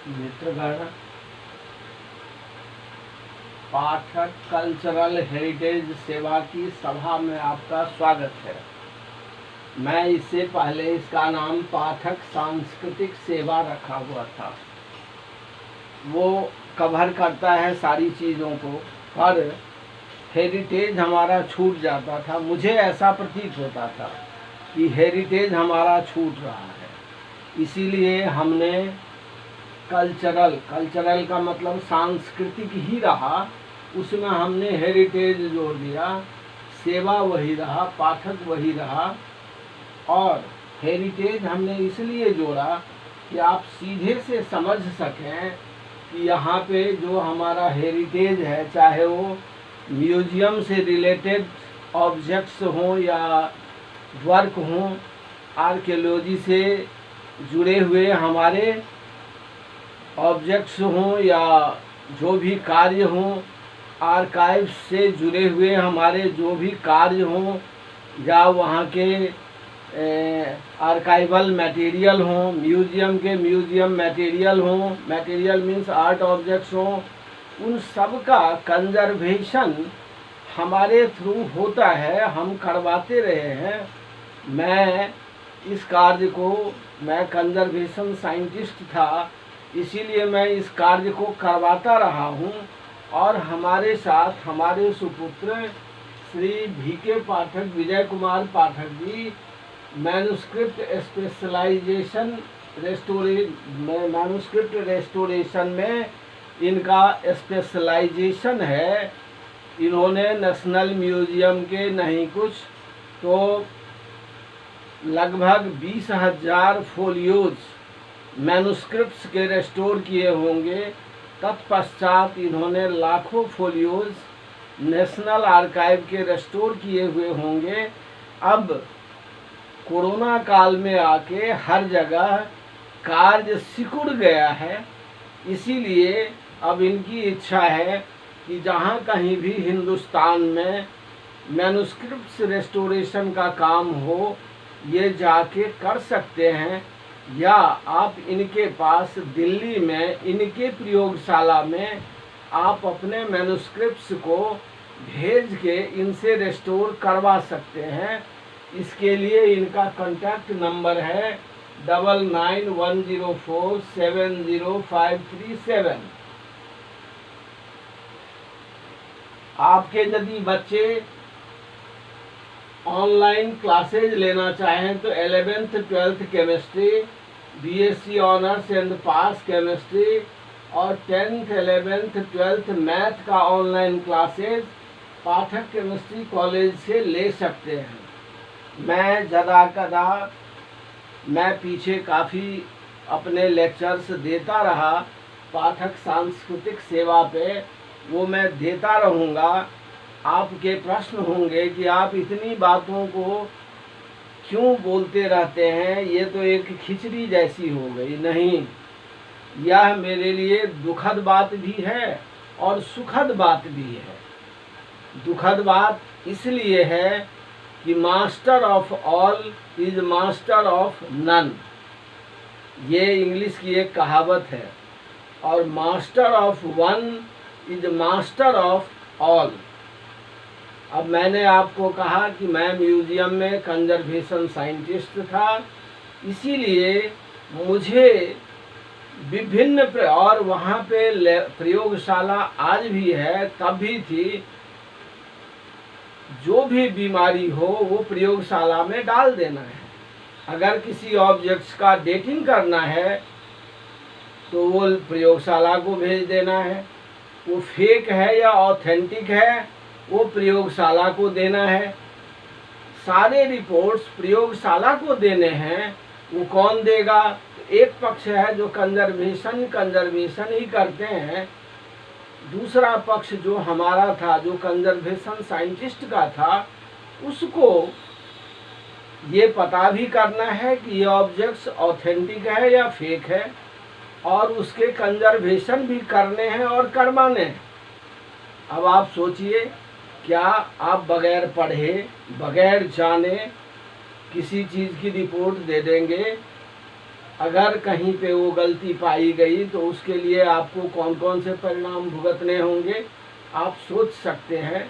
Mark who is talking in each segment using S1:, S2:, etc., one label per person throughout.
S1: मित्रगण, पाठक cultural heritage सेवा की सभा में आपका स्वागत है। मैं इससे पहले इसका नाम पाठक सांस्कृतिक सेवा रखा हुआ था। वो कवर करता है सारी चीज़ों को, पर हेरिटेज हमारा छूट जाता था। मुझे ऐसा प्रतीत होता था कि हेरिटेज हमारा छूट रहा है, इसीलिए हमने कल्चरल का मतलब सांस्कृतिक ही रहा, उसमें हमने हेरिटेज जोड़ दिया। सेवा वही रहा, पाठक वही रहा। और हेरिटेज हमने इसलिए जोड़ा कि आप सीधे से समझ सकें कि यहाँ पे जो हमारा हेरिटेज है, चाहे वो म्यूजियम से रिलेटेड ऑब्जेक्ट्स हों या वर्क हों, आर्कियोलॉजी से जुड़े हुए हमारे ऑब्जेक्ट्स हों या जो भी कार्य हों, आर्काइव से जुड़े हुए हमारे जो भी कार्य हों, या वहाँ के आर्काइवल मटेरियल हों, म्यूजियम के म्यूजियम मटेरियल हों, मटेरियल मीन्स आर्ट ऑब्जेक्ट्स हों, उन सब का कंजर्वेशन हमारे थ्रू होता है, हम करवाते रहे हैं। मैं कंजर्वेशन साइंटिस्ट था, इसीलिए मैं इस कार्य को करवाता रहा हूँ। और हमारे साथ हमारे सुपुत्र श्री VK पाठक, विजय कुमार पाठक जी मैन्युस्क्रिप्ट रेस्टोरेशन में इनका स्पेशलाइजेशन है। इन्होंने नेशनल म्यूजियम के नहीं कुछ तो लगभग 20,000 फोलियोज मैन्युस्क्रिप्ट्स के रेस्टोर किए होंगे। तत्पश्चात इन्होंने लाखों फोलियोज नेशनल आर्काइव के रेस्टोर किए हुए होंगे। अब कोरोना काल में आके हर जगह कार्य सिकुड़ गया है, इसीलिए अब इनकी इच्छा है कि जहाँ कहीं भी हिंदुस्तान में मैन्युस्क्रिप्ट्स रेस्टोरेशन का काम हो, ये जाके कर सकते हैं। या आप इनके पास दिल्ली में इनके प्रयोगशाला में आप अपने मैन्युस्क्रिप्ट्स को भेज के इनसे रेस्टोर करवा सकते हैं। इसके लिए इनका कॉन्टैक्ट नंबर है 9910470537। आपके यदि बच्चे ऑनलाइन क्लासेज लेना चाहें तो 11th 12th chemistry, BSc honours and pass chemistry और 10th 11th 12th मैथ का ऑनलाइन क्लासेज पाठक केमिस्ट्री कॉलेज से ले सकते हैं। मैं पीछे काफ़ी अपने लेक्चर्स देता रहा पाठक सांस्कृतिक सेवा पे, वो मैं देता रहूँगा। आपके प्रश्न होंगे कि आप इतनी बातों को क्यों बोलते रहते हैं, ये तो एक खिचड़ी जैसी हो गई। नहीं, यह मेरे लिए दुखद बात भी है और सुखद बात भी है। दुखद बात इसलिए है कि master of all is master of none, ये इंग्लिश की एक कहावत है। और master of one is master of all. अब मैंने आपको कहा कि मैं म्यूजियम में कंजर्वेशन साइंटिस्ट था, इसीलिए मुझे विभिन्न और वहाँ पे प्रयोगशाला आज भी है, तब भी थी। जो भी बीमारी हो वो प्रयोगशाला में डाल देना है। अगर किसी ऑब्जेक्ट्स का डेटिंग करना है तो वो प्रयोगशाला को भेज देना है। वो फेक है या ऑथेंटिक है वो प्रयोगशाला को देना है। सारे रिपोर्ट्स प्रयोगशाला को देने हैं। वो कौन देगा? एक पक्ष है जो कंजर्वेशन ही करते हैं, दूसरा पक्ष जो हमारा था, जो कंजर्वेशन साइंटिस्ट का था, उसको ये पता भी करना है कि ये ऑब्जेक्ट्स ऑथेंटिक है या फेक है, और उसके कंजर्वेशन भी करने हैं और करवाने हैं। अब आप सोचिए, क्या आप बगैर पढ़े, बगैर जाने किसी चीज़ की रिपोर्ट दे देंगे? अगर कहीं पे वो गलती पाई गई तो उसके लिए आपको कौन कौन से परिणाम भुगतने होंगे आप सोच सकते हैं।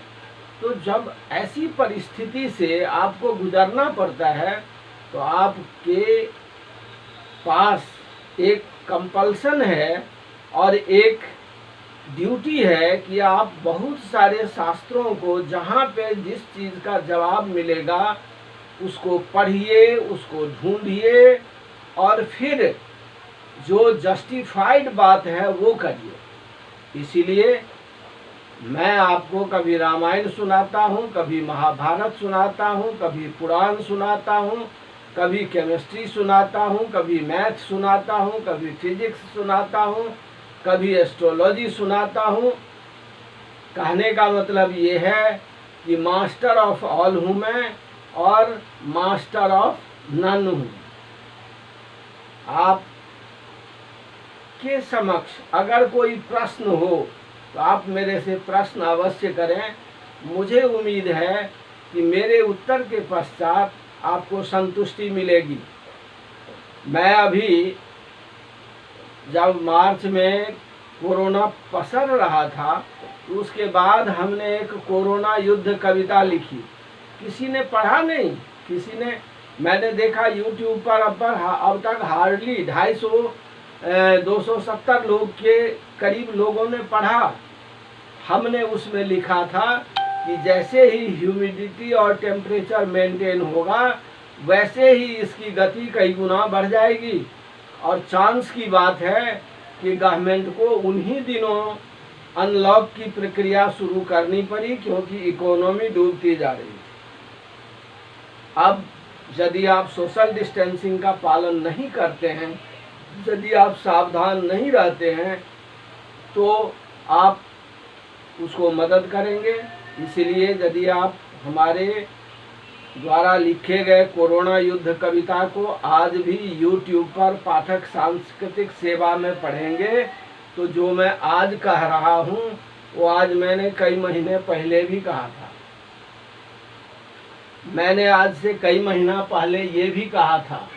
S1: तो जब ऐसी परिस्थिति से आपको गुजरना पड़ता है तो आपके पास एक कंपल्सन है और एक ड्यूटी है कि आप बहुत सारे शास्त्रों को जहाँ पे जिस चीज़ का जवाब मिलेगा उसको पढ़िए, उसको ढूंढिए और फिर जो जस्टिफाइड बात है वो करिए। इसीलिए मैं आपको कभी रामायण सुनाता हूँ, कभी महाभारत सुनाता हूँ, कभी पुराण सुनाता हूँ, कभी केमिस्ट्री सुनाता हूँ, कभी मैथ सुनाता हूँ, कभी फिजिक्स सुनाता हूँ, कभी एस्ट्रोलॉजी सुनाता हूँ। कहने का मतलब ये है कि मास्टर ऑफ ऑल हूँ मैं और मास्टर ऑफ नन हूँ। आप के समक्ष अगर कोई प्रश्न हो तो आप मेरे से प्रश्न अवश्य करें। मुझे उम्मीद है कि मेरे उत्तर के पश्चात आपको संतुष्टि मिलेगी। मैं अभी जब मार्च में कोरोना पसर रहा था तो उसके बाद हमने एक कोरोना युद्ध कविता लिखी। किसी ने पढ़ा नहीं, किसी ने, मैंने देखा यूट्यूब पर अब तक हार्डली 270 लोग के करीब लोगों ने पढ़ा। हमने उसमें लिखा था कि जैसे ही ह्यूमिडिटी और टेम्परेचर मेंटेन होगा वैसे ही इसकी गति कई गुना बढ़ जाएगी और चांस की बात है कि गवर्नमेंट को उन्हीं दिनों अनलॉक की प्रक्रिया शुरू करनी पड़ी क्योंकि इकोनॉमी डूबती जा रही थी। अब यदि आप सोशल डिस्टेंसिंग का पालन नहीं करते हैं, यदि आप सावधान नहीं रहते हैं तो आप उसको मदद करेंगे। इसलिए यदि आप हमारे द्वारा लिखे गए कोरोना युद्ध कविता को आज भी YouTube पर पाठक सांस्कृतिक सेवा में पढ़ेंगे तो जो मैं आज कह रहा हूँ वो आज मैंने कई महीने पहले भी कहा था। मैंने आज से कई महीना पहले ये भी कहा था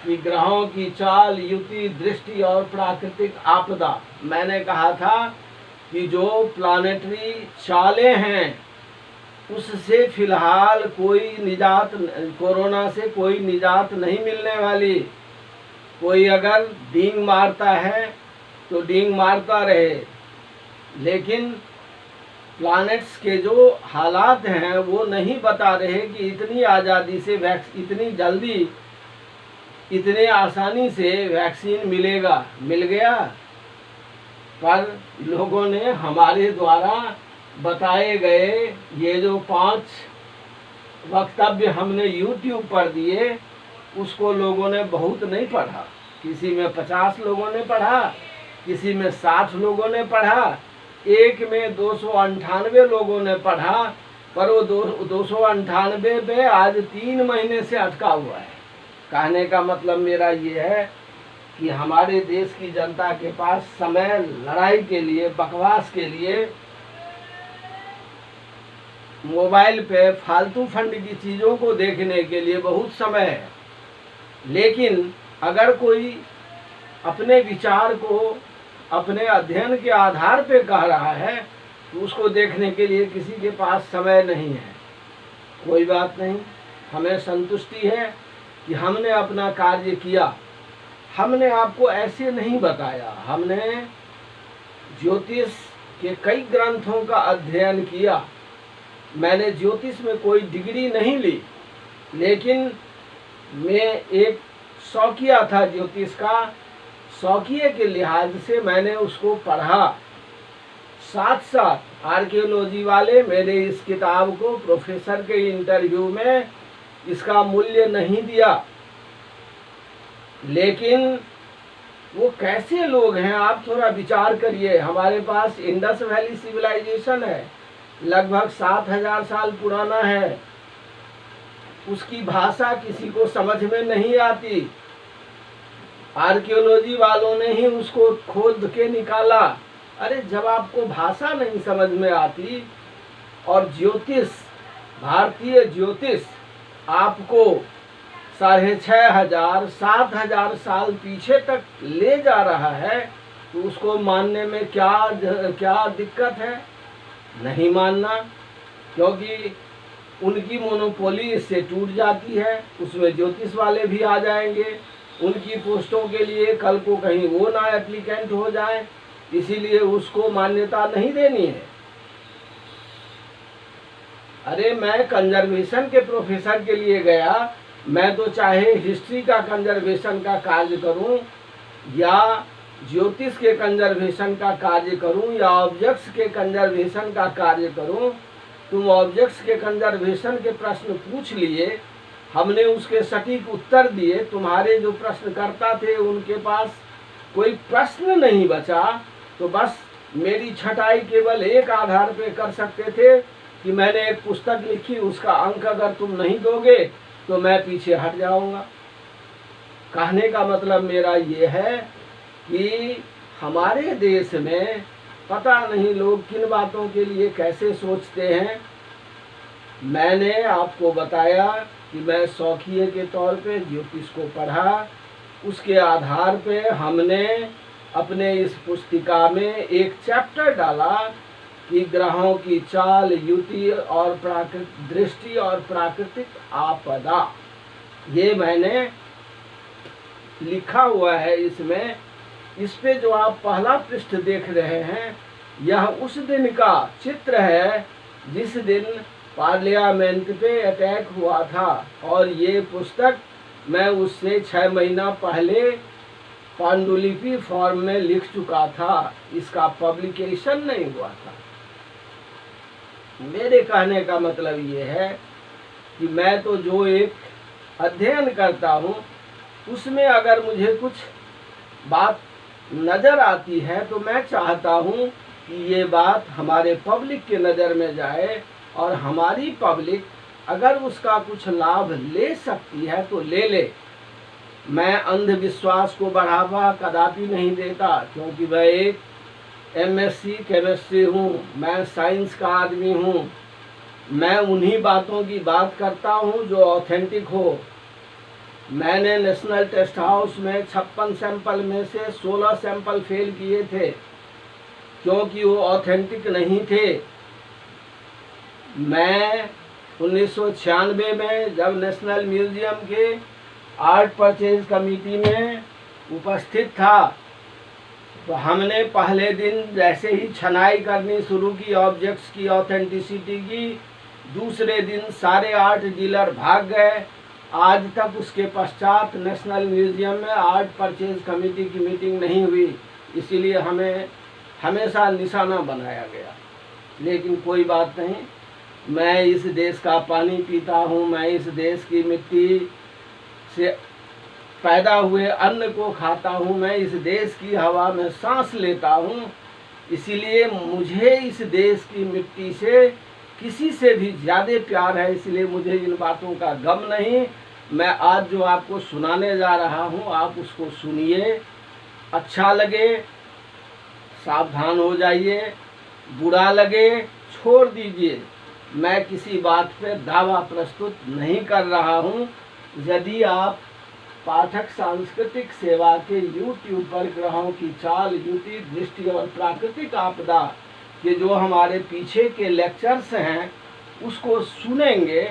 S1: कि ग्रहों की चाल, युति, दृष्टि और प्राकृतिक आपदा, मैंने कहा था कि जो प्लानेटरी चालें हैं उससे फिलहाल कोई निजात, कोरोना से कोई निजात नहीं मिलने वाली। कोई अगर डींग मारता है तो डींग मारता रहे, लेकिन प्लैनेट्स के जो हालात हैं वो नहीं बता रहे कि इतनी आज़ादी से इतनी जल्दी इतने आसानी से वैक्सीन मिलेगा। मिल गया, पर लोगों ने हमारे द्वारा बताए गए ये जो 5 वक्तव्य हमने YouTube पर दिए उसको लोगों ने बहुत नहीं पढ़ा। किसी में 50 लोगों ने पढ़ा, किसी में 60 लोगों ने पढ़ा, एक में 298 लोगों ने पढ़ा, पर वो 298 पे आज 3 महीने से अटका हुआ है। कहने का मतलब मेरा ये है कि हमारे देश की जनता के पास समय लड़ाई के लिए, बकवास के लिए, मोबाइल पे फालतू फंड की चीज़ों को देखने के लिए बहुत समय है। लेकिन अगर कोई अपने विचार को अपने अध्ययन के आधार पे कह रहा है तो उसको देखने के लिए किसी के पास समय नहीं है। कोई बात नहीं, हमें संतुष्टि है कि हमने अपना कार्य किया। हमने आपको ऐसे नहीं बताया, हमने ज्योतिष के कई ग्रंथों का अध्ययन किया। मैंने ज्योतिष में कोई डिग्री नहीं ली, लेकिन मैं एक शौकिया था ज्योतिष का। शौकिये के लिहाज से मैंने उसको पढ़ा। साथ साथ आर्कियोलॉजी वाले मेरे इस किताब को प्रोफेसर के इंटरव्यू में इसका मूल्य नहीं दिया, लेकिन वो कैसे लोग हैं आप थोड़ा विचार करिए। हमारे पास इंडस वैली सिविलाइजेशन है, लगभग 7000 साल पुराना है। उसकी भाषा किसी को समझ में नहीं आती, आर्कियोलॉजी वालों ने ही उसको खोद के निकाला। अरे जब आपको भाषा नहीं समझ में आती और ज्योतिष, भारतीय ज्योतिष आपको 6,500 7,000 साल पीछे तक ले जा रहा है, तो उसको मानने में क्या दिक्कत है? नहीं मानना, क्योंकि उनकी मोनोपोली इससे टूट जाती है। उसमें ज्योतिष वाले भी आ जाएंगे, उनकी पोस्टों के लिए कल को कहीं वो ना एप्लीकेंट हो जाए, इसीलिए उसको मान्यता नहीं देनी है। अरे मैं कंजर्वेशन के प्रोफेसर के लिए गया, मैं तो चाहे हिस्ट्री का कंजर्वेशन का कार्य करूं या ज्योतिष के कंजर्वेशन का कार्य करूं या ऑब्जेक्ट्स के कंजर्वेशन का कार्य करूं, तुम ऑब्जेक्ट्स के कंजर्वेशन के प्रश्न पूछ लिए, हमने उसके सटीक उत्तर दिए, तुम्हारे जो प्रश्नकर्ता थे उनके पास कोई प्रश्न नहीं बचा, तो बस मेरी छटाई केवल एक आधार पे कर सकते थे कि मैंने एक पुस्तक लिखी, उसका अंक अगर तुम नहीं दोगे तो मैं पीछे हट जाऊंगा। कहने का मतलब मेरा ये है कि हमारे देश में पता नहीं लोग किन बातों के लिए कैसे सोचते हैं। मैंने आपको बताया कि मैं शौकिये के तौर पे ज्योतिष को पढ़ा, उसके आधार पे हमने अपने इस पुस्तिका में एक चैप्टर डाला कि ग्रहों की चाल, युति और दृष्टि और प्राकृतिक आपदा, ये मैंने लिखा हुआ है इसमें। इस पे जो आप पहला पृष्ठ देख रहे हैं, यह उस दिन का चित्र है जिस दिन पार्लियामेंट पे अटैक हुआ था, और ये पुस्तक मैं उससे 6 महीना पहले पांडुलिपि फॉर्म में लिख चुका था, इसका पब्लिकेशन नहीं हुआ था। मेरे कहने का मतलब ये है कि मैं तो जो एक अध्ययन करता हूँ उसमें अगर मुझे कुछ बात नज़र आती है तो मैं चाहता हूँ कि ये बात हमारे पब्लिक के नज़र में जाए, और हमारी पब्लिक अगर उसका कुछ लाभ ले सकती है तो ले ले। मैं अंधविश्वास को बढ़ावा कदापि नहीं देता, क्योंकि मैं एक MSc केमिस्ट्री हूँ, मैं साइंस का आदमी हूँ। मैं उन्हीं बातों की बात करता हूँ जो ऑथेंटिक हो। मैंने नेशनल टेस्ट हाउस में 56 सैंपल में से 16 सैंपल फेल किए थे, क्योंकि वो ऑथेंटिक नहीं थे। मैं 1996 में जब नेशनल म्यूजियम के आर्ट परचेज कमेटी में उपस्थित था, तो हमने पहले दिन जैसे ही छनाई करनी शुरू की ऑब्जेक्ट्स की ऑथेंटिसिटी की, दूसरे दिन सारे आर्ट डीलर भाग गए। आज तक उसके पश्चात नेशनल म्यूजियम में आर्ट परचेज कमेटी की मीटिंग नहीं हुई, इसीलिए हमें हमेशा निशाना बनाया गया। लेकिन कोई बात नहीं, मैं इस देश का पानी पीता हूँ, मैं इस देश की मिट्टी से पैदा हुए अन्न को खाता हूँ, मैं इस देश की हवा में सांस लेता हूँ, इसीलिए मुझे इस देश की मिट्टी से किसी से भी ज़्यादा प्यार है, इसलिए मुझे इन बातों का गम नहीं। मैं आज जो आपको सुनाने जा रहा हूँ आप उसको सुनिए, अच्छा लगे सावधान हो जाइए, बुरा लगे छोड़ दीजिए। मैं किसी बात पे दावा प्रस्तुत नहीं कर रहा हूँ। यदि आप पाठक सांस्कृतिक सेवा के YouTube पर ग्रहों की चाल, युति, दृष्टि और प्राकृतिक आपदा के जो हमारे पीछे के लेक्चर्स हैं उसको सुनेंगे,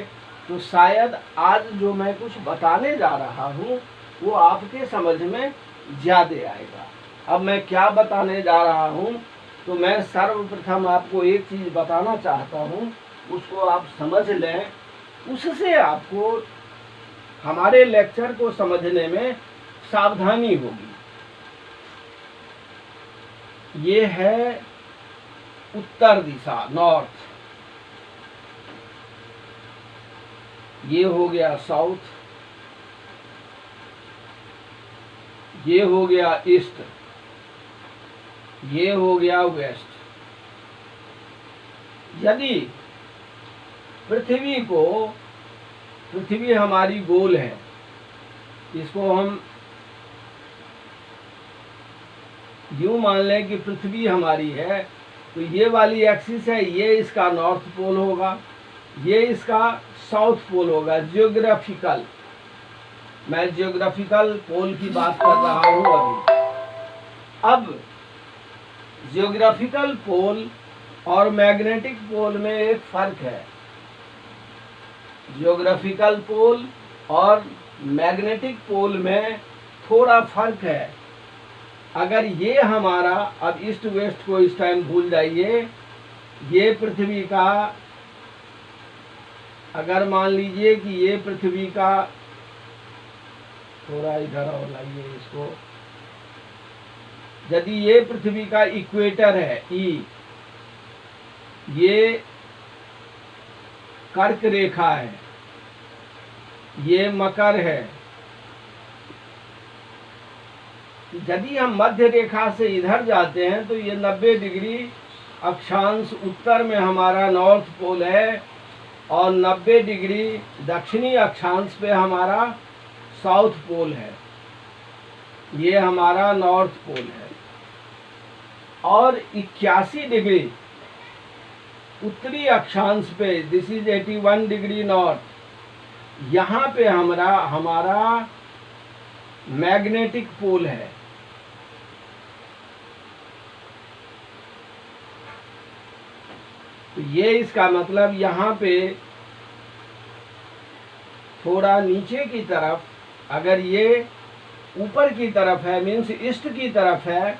S1: तो शायद आज जो मैं कुछ बताने जा रहा हूँ वो आपके समझ में ज़्यादा आएगा। अब मैं क्या बताने जा रहा हूँ, तो मैं सर्वप्रथम आपको एक चीज़ बताना चाहता हूँ, उसको आप समझ लें, उससे आपको हमारे लेक्चर को समझने में सावधानी होगी। ये है उत्तर दिशा, नॉर्थ, ये हो गया साउथ, ये हो गया ईस्ट, ये हो गया वेस्ट। यदि पृथ्वी हमारी गोल है, इसको हम यूं मान लें कि पृथ्वी हमारी है, तो ये वाली एक्सिस है, ये इसका नॉर्थ पोल होगा, ये इसका साउथ पोल होगा, जियोग्राफिकल। मैं जियोग्राफिकल पोल की बात कर रहा हूँ अभी। अब जियोग्राफिकल पोल और मैग्नेटिक पोल में एक फर्क है। जियोग्राफिकल पोल और मैग्नेटिक पोल में थोड़ा फर्क है। अगर ये हमारा, अब ईस्ट वेस्ट को इस टाइम भूल जाइए, ये पृथ्वी का, अगर मान लीजिए कि ये पृथ्वी का, थोड़ा इधर और लाइए इसको, यदि ये पृथ्वी का इक्वेटर है ई, ये कर्क रेखा है, ये मकर है, यदि हम मध्य रेखा से इधर जाते हैं तो ये 90 डिग्री अक्षांश उत्तर में हमारा नॉर्थ पोल है और 90 डिग्री दक्षिणी अक्षांश पे हमारा साउथ पोल है। ये हमारा नॉर्थ पोल है। और 81 डिग्री उत्तरी अक्षांश पे, दिस इज 81 डिग्री नॉर्थ, यहाँ पे हमारा मैग्नेटिक पोल है। तो ये इसका मतलब यहाँ पे थोड़ा नीचे की तरफ, अगर ये ऊपर की तरफ है, मीन्स ईस्ट की तरफ है,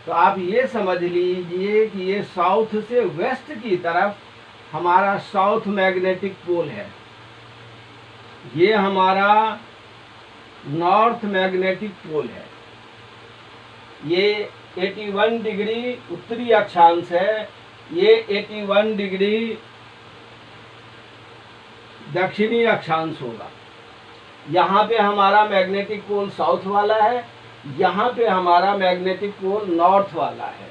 S1: तो आप ये समझ लीजिए कि ये साउथ से वेस्ट की तरफ हमारा साउथ मैग्नेटिक पोल है। ये हमारा नॉर्थ मैग्नेटिक पोल है। ये 81 डिग्री उत्तरी अक्षांश है, ये 81 डिग्री दक्षिणी अक्षांश होगा। यहाँ पे हमारा मैग्नेटिक पोल साउथ वाला है, यहाँ पे हमारा मैग्नेटिक पोल नॉर्थ वाला है।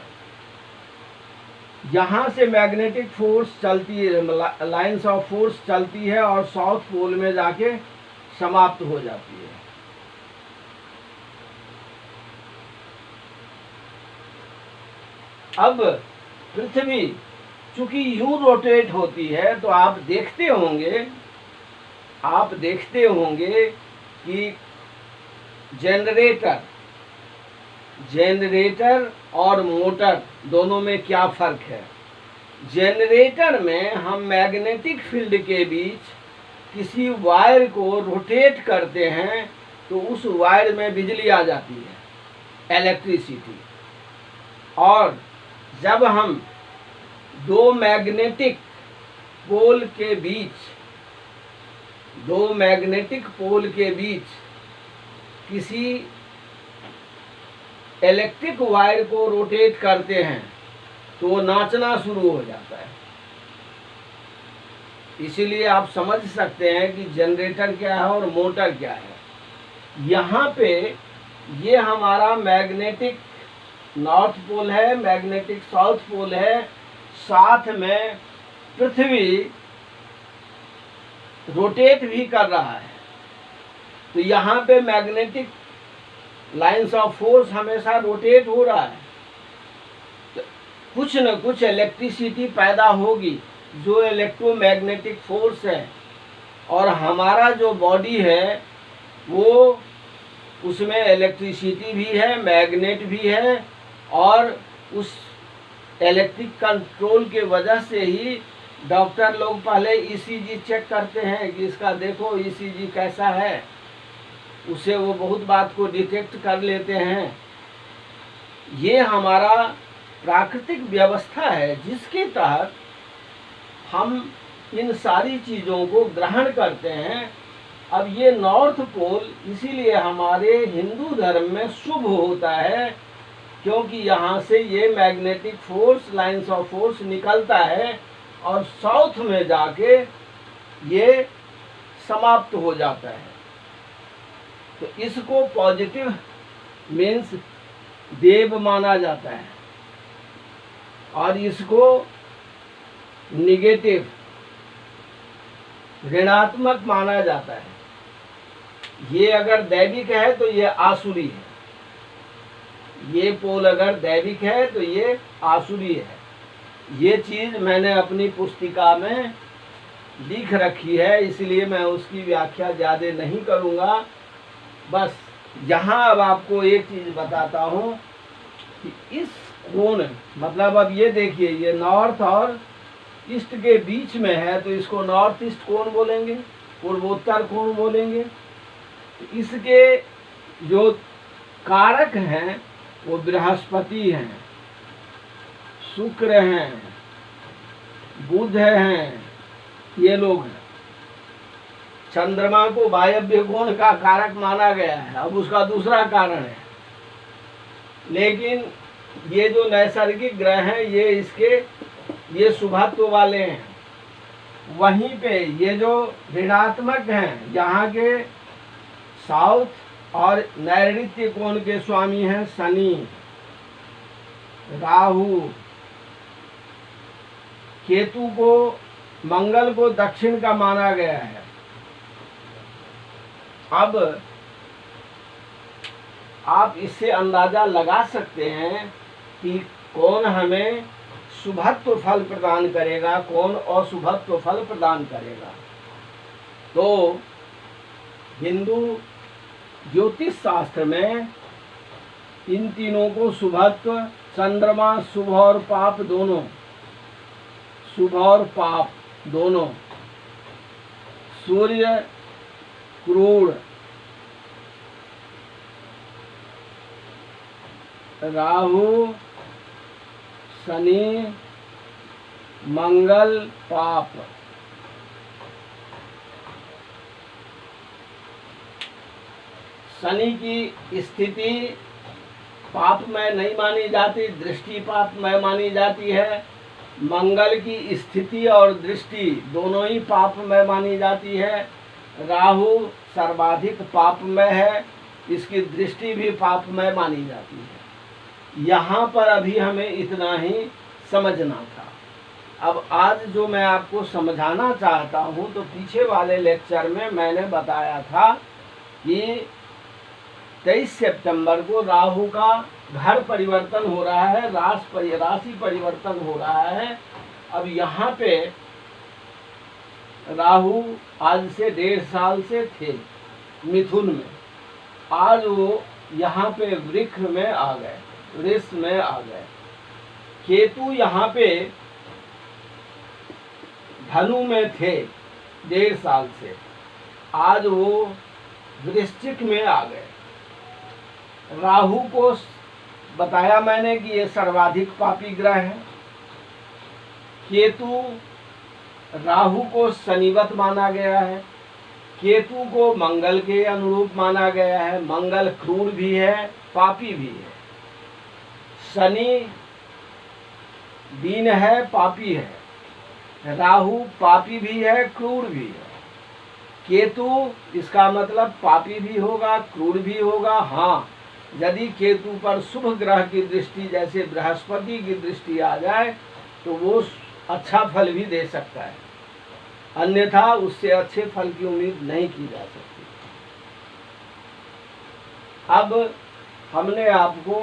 S1: यहाँ से मैग्नेटिक फोर्स चलती है, लाइंस ऑफ फोर्स चलती है और साउथ पोल में जाके समाप्त हो जाती है। अब पृथ्वी चूंकि यूं रोटेट होती है, तो आप देखते होंगे कि जनरेटर और मोटर दोनों में क्या फर्क है। जनरेटर में हम मैग्नेटिक फील्ड के बीच किसी वायर को रोटेट करते हैं तो उस वायर में बिजली आ जाती है, इलेक्ट्रिसिटी। और जब हम दो मैग्नेटिक पोल के बीच किसी इलेक्ट्रिक वायर को रोटेट करते हैं तो वो नाचना शुरू हो जाता है। इसीलिए आप समझ सकते हैं कि जनरेटर क्या है और मोटर क्या है। यहाँ पे ये हमारा मैग्नेटिक नॉर्थ पोल है, मैग्नेटिक साउथ पोल है, साथ में पृथ्वी रोटेट भी कर रहा है। तो यहाँ पे मैग्नेटिक लाइंस ऑफ फोर्स हमेशा रोटेट हो रहा है, तो कुछ न कुछ इलेक्ट्रिसिटी पैदा होगी, जो इलेक्ट्रोमैग्नेटिक फोर्स है। और हमारा जो बॉडी है वो, उसमें इलेक्ट्रिसिटी भी है, मैग्नेट भी है, और उस इलेक्ट्रिक कंट्रोल के वजह से ही डॉक्टर लोग पहले ईसीजी चेक करते हैं कि इसका देखो ईसीजी कैसा है, उसे वो बहुत बात को डिटेक्ट कर लेते हैं। ये हमारा प्राकृतिक व्यवस्था है जिसके तहत हम इन सारी चीज़ों को ग्रहण करते हैं। अब ये नॉर्थ पोल इसीलिए हमारे हिंदू धर्म में शुभ होता है, क्योंकि यहाँ से ये magnetic force, lines of force निकलता है और साउथ में जाके ये समाप्त हो जाता है। तो इसको पॉजिटिव मीन्स देव माना जाता है और इसको निगेटिव ऋणात्मक माना जाता है। ये अगर दैविक है तो ये आसुरी है, ये पोल अगर दैविक है तो ये आसुरी है। ये चीज़ मैंने अपनी पुस्तिका में लिख रखी है, इसलिए मैं उसकी व्याख्या ज़्यादा नहीं करूँगा। बस यहाँ अब आपको एक चीज बताता हूँ कि इस कोण, मतलब अब ये देखिए, ये नॉर्थ और ईस्ट के बीच में है, तो इसको नॉर्थ ईस्ट कोण बोलेंगे, पूर्वोत्तर कोण बोलेंगे। इसके जो कारक हैं वो बृहस्पति हैं, शुक्र हैं, बुध हैं, ये लोग हैं। चंद्रमा को वायव्य कोण का कारक माना गया है, अब उसका दूसरा कारण है। लेकिन ये जो नैसर्गिक ग्रह हैं ये शुभत्व वाले हैं। वहीं पे ये जो ऋणात्मक हैं, यहाँ के साउथ और नैऋत्य कोण के स्वामी हैं शनि, राहु, केतु को, मंगल को दक्षिण का माना गया है। अब आप इससे अंदाजा लगा सकते हैं कि कौन हमें शुभत्व फल प्रदान करेगा, कौन अशुभत्व फल प्रदान करेगा। तो हिंदू ज्योतिष शास्त्र में इन तीनों को शुभत्व, चंद्रमा शुभ और पाप दोनों, शुभ और पाप दोनों, सूर्य क्रूर, राहु शनि मंगल पाप। शनि की स्थिति पाप में नहीं मानी जाती, दृष्टि पाप में मानी जाती है। मंगल की स्थिति और दृष्टि दोनों ही पाप में मानी जाती है। राहु सर्वाधिक पाप में है, इसकी दृष्टि भी पाप में मानी जाती है। यहाँ पर अभी हमें इतना ही समझना था। अब आज जो मैं आपको समझाना चाहता हूँ, तो पीछे वाले लेक्चर में मैंने बताया था कि 23 सितंबर को राहु का घर परिवर्तन हो रहा है, राशि परिवर्तन हो रहा है। अब यहाँ पे राहु आज से 1.5 साल से थे मिथुन में, आज वो यहाँ पे वृक्ष में आ गए, वृष में आ गए। केतु यहाँ पे धनु में थे 1.5 साल से, आज वो वृश्चिक में आ गए। राहु को बताया मैंने कि ये सर्वाधिक पापी ग्रह है। केतु, राहु को शनिवत माना गया है, केतु को मंगल के अनुरूप माना गया है। मंगल क्रूर भी है, पापी भी है। शनि दीन है, पापी है। राहु पापी भी है, क्रूर भी है। केतु इसका मतलब पापी भी होगा, क्रूर भी होगा। हाँ, यदि केतु पर शुभ ग्रह की दृष्टि जैसे बृहस्पति की दृष्टि आ जाए तो वो अच्छा फल भी दे सकता है, अन्यथा उससे अच्छे फल की उम्मीद नहीं की जा सकती। अब हमने आपको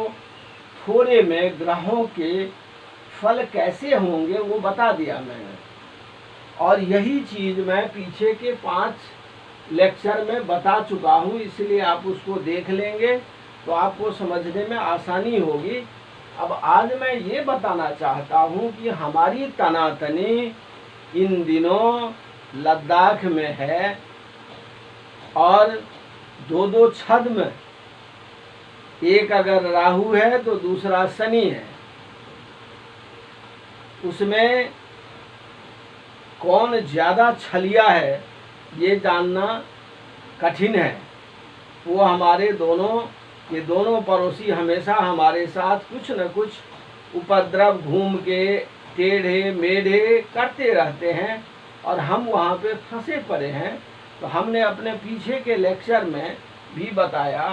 S1: थोड़े में ग्रहों के फल कैसे होंगे वो बता दिया मैंने, और यही चीज मैं पीछे के 5 लेक्चर में बता चुका हूँ, इसलिए आप उसको देख लेंगे तो आपको समझने में आसानी होगी। अब आज मैं ये बताना चाहता हूँ कि हमारी तनातनी इन दिनों लद्दाख में है और 2-2 छद में, एक अगर राहु है तो दूसरा शनि है। उसमें कौन ज्यादा छलिया है ये जानना कठिन है। वो हमारे ये दोनों पड़ोसी हमेशा हमारे साथ कुछ न कुछ उपद्रव घूम के टेढ़े मेढ़े करते रहते हैं और हम वहाँ पे फंसे पड़े हैं। तो हमने अपने पीछे के लेक्चर में भी बताया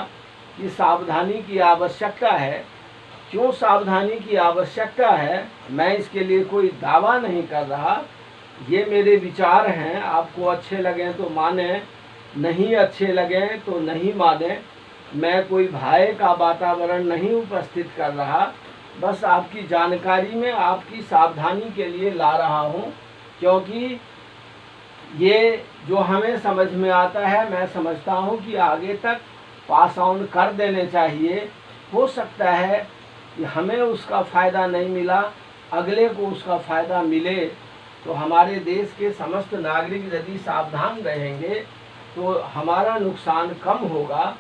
S1: कि सावधानी की आवश्यकता है। क्यों सावधानी की आवश्यकता है, मैं इसके लिए कोई दावा नहीं कर रहा, ये मेरे विचार हैं। आपको अच्छे लगें तो माने, नहीं अच्छे लगें तो नहीं माने। मैं कोई भय का वातावरण नहीं उपस्थित कर रहा, बस आपकी जानकारी में आपकी सावधानी के लिए ला रहा हूँ। क्योंकि ये जो हमें समझ में आता है, मैं समझता हूँ कि आगे तक पास ऑन कर देने चाहिए। हो सकता है कि हमें उसका फ़ायदा नहीं मिला, अगले को उसका फ़ायदा मिले। तो हमारे देश के समस्त नागरिक यदि सावधान रहेंगे तो हमारा नुकसान कम होगा।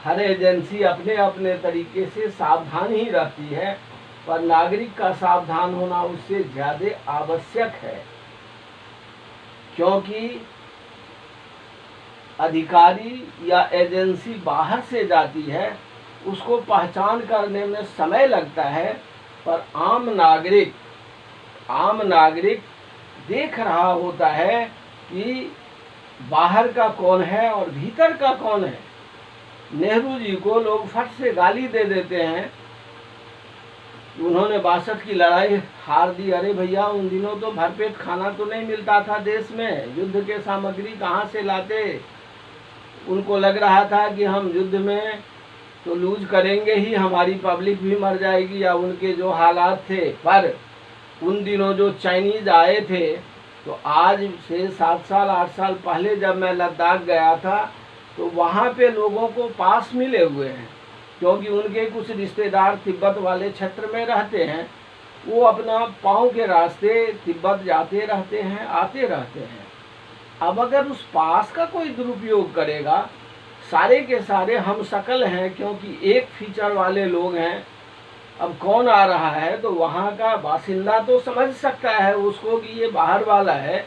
S1: हर एजेंसी अपने अपने तरीके से सावधान ही रहती है, पर नागरिक का सावधान होना उससे ज़्यादा आवश्यक है, क्योंकि अधिकारी या एजेंसी बाहर से जाती है, उसको पहचान करने में समय लगता है, पर आम नागरिक देख रहा होता है कि बाहर का कौन है और भीतर का कौन है। नेहरू जी को लोग फट से गाली दे देते हैं, उन्होंने 62 की लड़ाई हार दी। अरे भैया, उन दिनों तो भरपेट खाना तो नहीं मिलता था देश में, युद्ध के सामग्री कहाँ से लाते। उनको लग रहा था कि हम युद्ध में तो लूज करेंगे ही, हमारी पब्लिक भी मर जाएगी, या उनके जो हालात थे। पर उन दिनों जो चाइनीज आए थे, तो आज से 7 साल 8 साल पहले जब मैं लद्दाख गया था तो वहाँ पे लोगों को पास मिले हुए हैं, क्योंकि उनके कुछ रिश्तेदार तिब्बत वाले क्षेत्र में रहते हैं। वो अपना पाँव के रास्ते तिब्बत जाते रहते हैं, आते रहते हैं। अब अगर उस पास का कोई दुरुपयोग करेगा, सारे के सारे हम शकल हैं, क्योंकि एक फीचर वाले लोग हैं। अब कौन आ रहा है तो वहाँ का बासिंदा तो समझ सकता है उसको कि ये बाहर वाला है,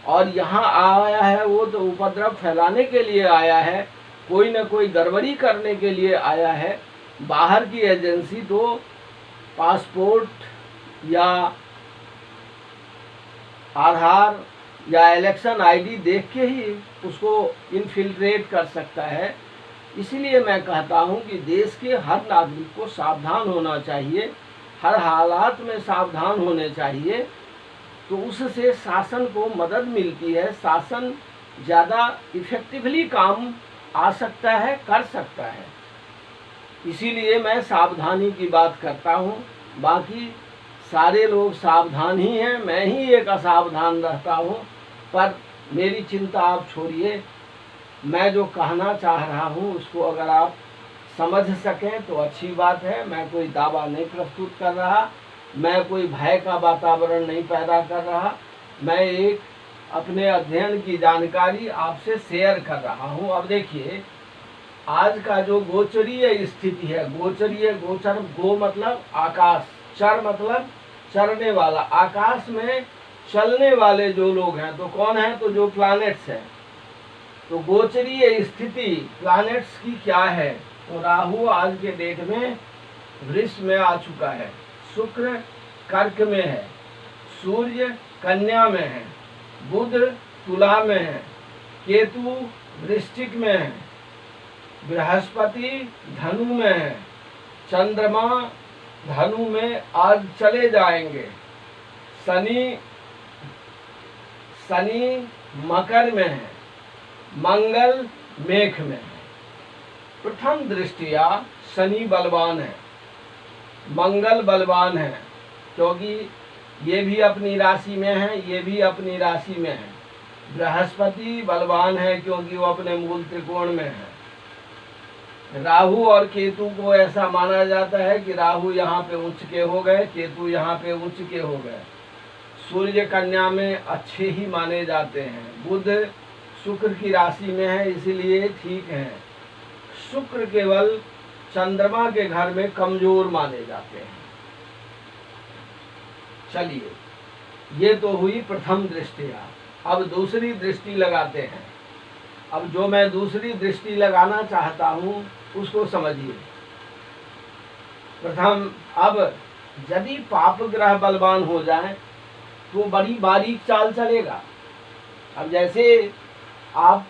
S1: और यहाँ आया है वो तो उपद्रव फैलाने के लिए आया है, कोई न कोई गड़बड़ी करने के लिए आया है। बाहर की एजेंसी तो पासपोर्ट या आधार या इलेक्शन आईडी देख के ही उसको इन्फिल्ट्रेट कर सकता है। इसलिए मैं कहता हूं कि देश के हर नागरिक को सावधान होना चाहिए, हर हालात में सावधान होने चाहिए। तो उससे शासन को मदद मिलती है, शासन ज़्यादा इफ़ेक्टिवली काम आ सकता है, कर सकता है। इसीलिए मैं सावधानी की बात करता हूँ। बाकी सारे लोग सावधान ही हैं, मैं ही एक असावधान रहता हूँ। पर मेरी चिंता आप छोड़िए, मैं जो कहना चाह रहा हूँ उसको अगर आप समझ सकें तो अच्छी बात है। मैं कोई दावा नहीं प्रस्तुत कर रहा, मैं कोई भय का वातावरण नहीं पैदा कर रहा, मैं एक अपने अध्ययन की जानकारी आपसे शेयर कर रहा हूँ। अब देखिए, आज का जो गोचरीय स्थिति है, गोचर गो मतलब आकाश, चर मतलब चरने वाला, आकाश में चलने वाले जो लोग हैं तो कौन है, तो जो प्लैनेट्स हैं। तो गोचरीय स्थिति प्लैनेट्स की क्या है, तो राहु आज के डेट में वृष में आ चुका है, शुक्र कर्क में है, सूर्य कन्या में है, बुध तुला में है, केतु वृश्चिक में है, बृहस्पति धनु में है, चंद्रमा धनु में आज चले जाएंगे, शनि मकर में है, मंगल मेष में है। प्रथम दृष्टिया शनि बलवान है, मंगल बलवान है, क्योंकि ये भी अपनी राशि में है, ये भी अपनी राशि में है। बृहस्पति बलवान है क्योंकि वो अपने मूल त्रिकोण में है। राहु और केतु को ऐसा माना जाता है कि राहु यहाँ पे उच्च के हो गए, केतु यहाँ पे उच्च के हो गए। सूर्य कन्या में अच्छे ही माने जाते हैं। बुध शुक्र की राशि में है, इसीलिए ठीक है। शुक्र केवल चंद्रमा के घर में कमजोर माने जाते हैं। चलिए, ये तो हुई प्रथम दृष्टिया। अब दूसरी दृष्टि लगाते हैं। अब जो मैं दूसरी दृष्टि लगाना चाहता हूँ उसको समझिए। प्रथम, अब यदि पाप ग्रह बलवान हो जाए तो बड़ी बारीक चाल चलेगा। अब जैसे आप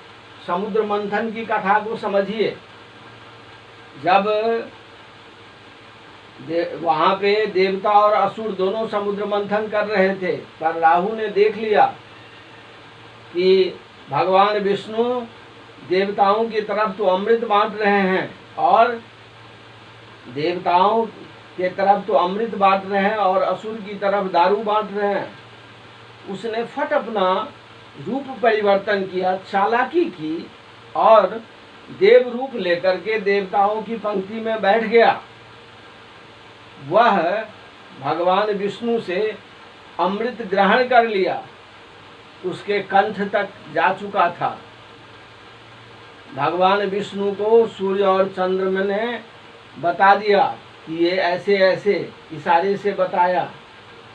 S1: समुद्र मंथन की कथा को समझिए। जब वहाँ पे देवता और असुर दोनों समुद्र मंथन कर रहे थे, पर राहु ने देख लिया कि भगवान विष्णु देवताओं की तरफ तो अमृत बांट रहे हैं और देवताओं के तरफ तो अमृत बांट रहे हैं और असुर की तरफ दारू बांट रहे हैं। उसने फट अपना रूप परिवर्तन किया, चालाकी की और देव रूप लेकर के देवताओं की पंक्ति में बैठ गया। वह भगवान विष्णु से अमृत ग्रहण कर लिया, उसके कंठ तक जा चुका था। भगवान विष्णु को सूर्य और चंद्रमा ने बता दिया कि ये ऐसे ऐसे इशारे से बताया।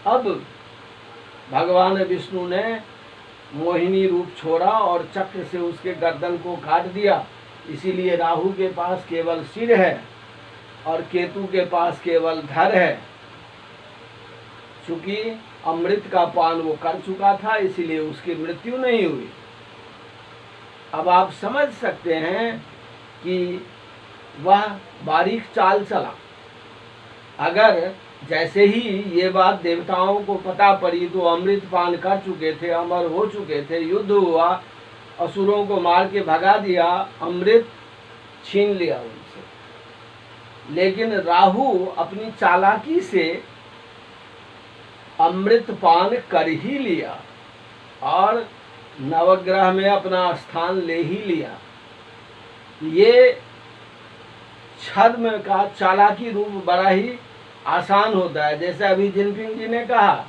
S1: अब भगवान विष्णु ने मोहिनी रूप छोड़ा और चक्र से उसके गर्दन को काट दिया। इसीलिए राहु के पास केवल सिर है और केतु के पास केवल धड़ है। चूंकि अमृत का पान वो कर चुका था, इसीलिए उसकी मृत्यु नहीं हुई। अब आप समझ सकते हैं कि वह बारीक चाल चला। अगर जैसे ही ये बात देवताओं को पता पड़ी तो अमृत पान कर चुके थे, अमर हो चुके थे, युद्ध हुआ, असुरों को मार के भगा दिया, अमृत छीन लिया उनसे। लेकिन राहु अपनी चालाकी से अमृत पान कर ही लिया और नवग्रह में अपना स्थान ले ही लिया। ये छद्म का चालाकी रूप बड़ा ही आसान होता है। जैसे अभी जिनपिंग जी ने कहा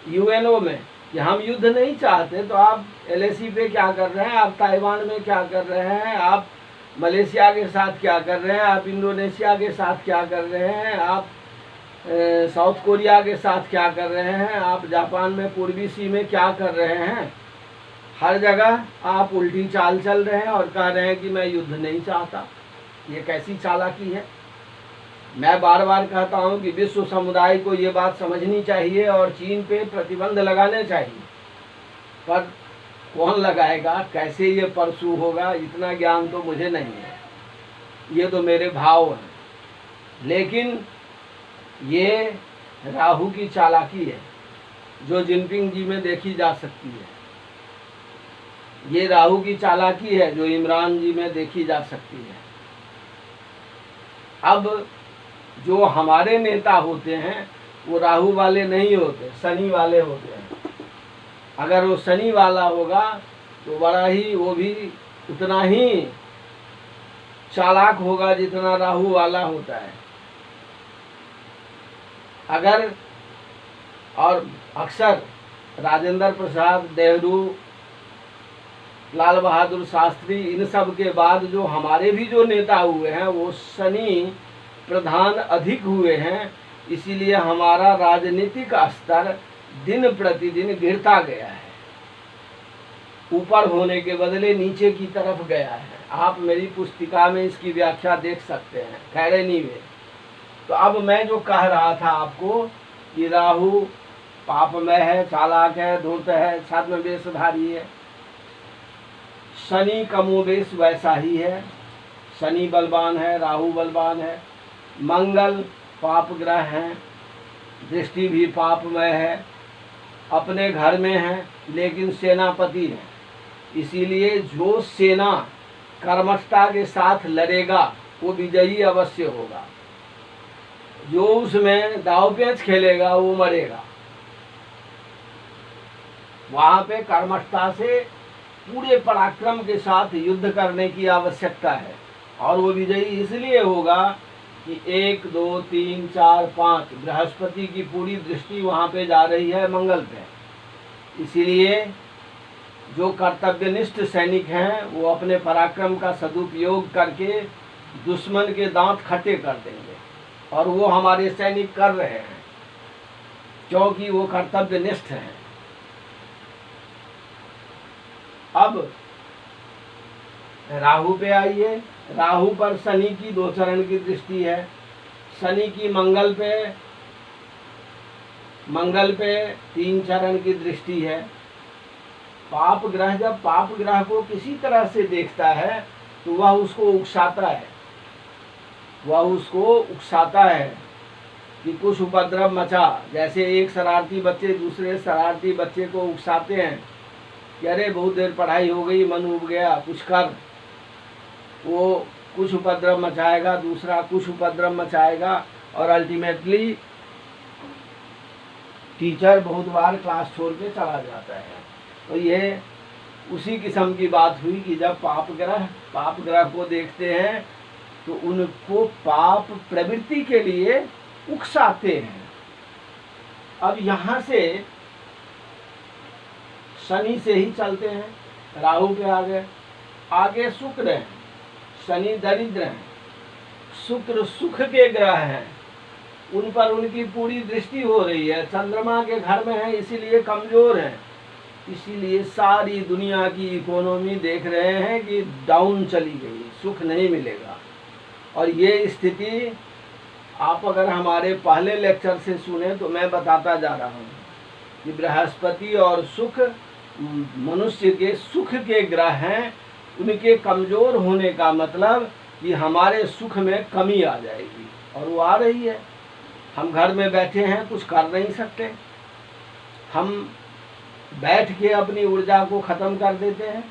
S1: यूएनओ में कि हम युद्ध नहीं चाहते, तो आप एलएसी पे क्या कर रहे हैं, आप ताइवान में क्या कर रहे हैं, आप मलेशिया के साथ क्या कर रहे हैं, आप इंडोनेशिया के साथ क्या कर रहे हैं, आप साउथ कोरिया के साथ क्या कर रहे हैं, आप जापान में पूर्वी सी में क्या कर रहे हैं। हर जगह आप उल्टी चाल चल रहे हैं और कह रहे हैं कि मैं युद्ध नहीं चाहता। ये कैसी चालाकी है। मैं बार बार कहता हूं कि विश्व समुदाय को ये बात समझनी चाहिए और चीन पे प्रतिबंध लगाने चाहिए, पर कौन लगाएगा, कैसे ये परसू होगा, इतना ज्ञान तो मुझे नहीं है। ये तो मेरे भाव हैं। लेकिन ये राहु की चालाकी है जो जिनपिंग जी में देखी जा सकती है। ये राहु की चालाकी है जो इमरान जी में देखी जा सकती है। अब जो हमारे नेता होते हैं वो राहु वाले नहीं होते, शनि वाले होते हैं। अगर वो शनि वाला होगा तो बड़ा ही, वो भी उतना ही चालाक होगा जितना राहु वाला होता है। अगर और अक्सर राजेंद्र प्रसाद, नेहरू, लाल बहादुर शास्त्री, इन सब के बाद जो हमारे भी जो नेता हुए हैं वो शनि प्रधान अधिक हुए हैं। इसीलिए हमारा राजनीतिक स्तर दिन प्रतिदिन गिरता गया है, ऊपर होने के बदले नीचे की तरफ गया है। आप मेरी पुस्तिका में इसकी व्याख्या देख सकते हैं। खैर एनीवे, तो अब मैं जो कह रहा था आपको कि राहु पापमय है, चालाक है, धूर्त है, छद्म वेशधारी है। शनि कमोबेश वैसा ही है। शनि बलवान है, राहु बलवान है। मंगल पाप ग्रह हैं, दृष्टि भी पापमय है, अपने घर में है लेकिन सेनापति है। इसीलिए जो सेना कर्मठता के साथ लड़ेगा वो विजयी अवश्य होगा, जो उसमें दांव-पेच खेलेगा वो मरेगा। वहां पे कर्मठता से पूरे पराक्रम के साथ युद्ध करने की आवश्यकता है और वो विजयी इसलिए होगा कि 1, 2, 3, 4, 5 बृहस्पति की पूरी दृष्टि वहां पे जा रही है मंगल पे। इसीलिए जो कर्तव्यनिष्ठ सैनिक हैं वो अपने पराक्रम का सदुपयोग करके दुश्मन के दांत खट्टे कर देंगे, और वो हमारे सैनिक कर रहे हैं क्योंकि वो कर्तव्यनिष्ठ हैं। अब राहु पे आइए। राहु पर शनि की 2 चरण की दृष्टि है। शनि की मंगल पे 3 चरण की दृष्टि है। पाप ग्रह जब पाप ग्रह को किसी तरह से देखता है तो वह उसको उकसाता है कि कुछ उपद्रव मचा। जैसे एक शरारती बच्चे दूसरे शरारती बच्चे को उकसाते हैं कि अरे बहुत देर पढ़ाई हो गई, मन उब गया, कुछ कर। वो कुछ उपद्रव मचाएगा, दूसरा कुछ उपद्रव मचाएगा, और अल्टीमेटली टीचर बहुत बार क्लास छोड़ के चला जाता है। तो ये उसी किस्म की बात हुई कि जब पाप ग्रह को देखते हैं तो उनको पाप प्रवृत्ति के लिए उकसाते हैं। अब यहाँ से शनि से ही चलते हैं, राहु पे आगे शुक्र हैं, शनि दरिद्र हैं, शुक्र सुख के ग्रह हैं, उन पर उनकी पूरी दृष्टि हो रही है, चंद्रमा के घर में है इसीलिए कमजोर है। इसीलिए सारी दुनिया की इकोनॉमी देख रहे हैं कि डाउन चली गई, सुख नहीं मिलेगा। और ये स्थिति आप अगर हमारे पहले लेक्चर से सुने तो मैं बताता जा रहा हूँ कि बृहस्पति और शुक्र मनुष्य के सुख के ग्रह हैं। उनके कमजोर होने का मतलब कि हमारे सुख में कमी आ जाएगी, और वो आ रही है। हम घर में बैठे हैं, कुछ कर नहीं सकते, हम बैठ के अपनी ऊर्जा को ख़त्म कर देते हैं,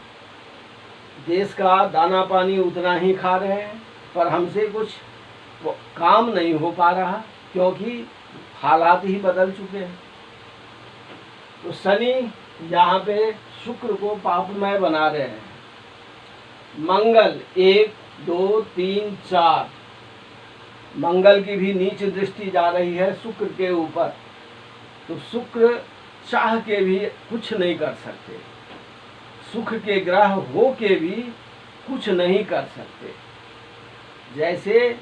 S1: देश का दाना पानी उतना ही खा रहे हैं, पर हमसे कुछ काम नहीं हो पा रहा क्योंकि हालात ही बदल चुके हैं। तो शनि यहाँ पे शुक्र को पापमय बना रहे हैं। मंगल 1 2 3 4, मंगल की भी नीच दृष्टि जा रही है शुक्र के ऊपर। तो शुक्र चाह के भी कुछ नहीं कर सकते, सुख के ग्रह हो के भी कुछ नहीं कर सकते। जैसे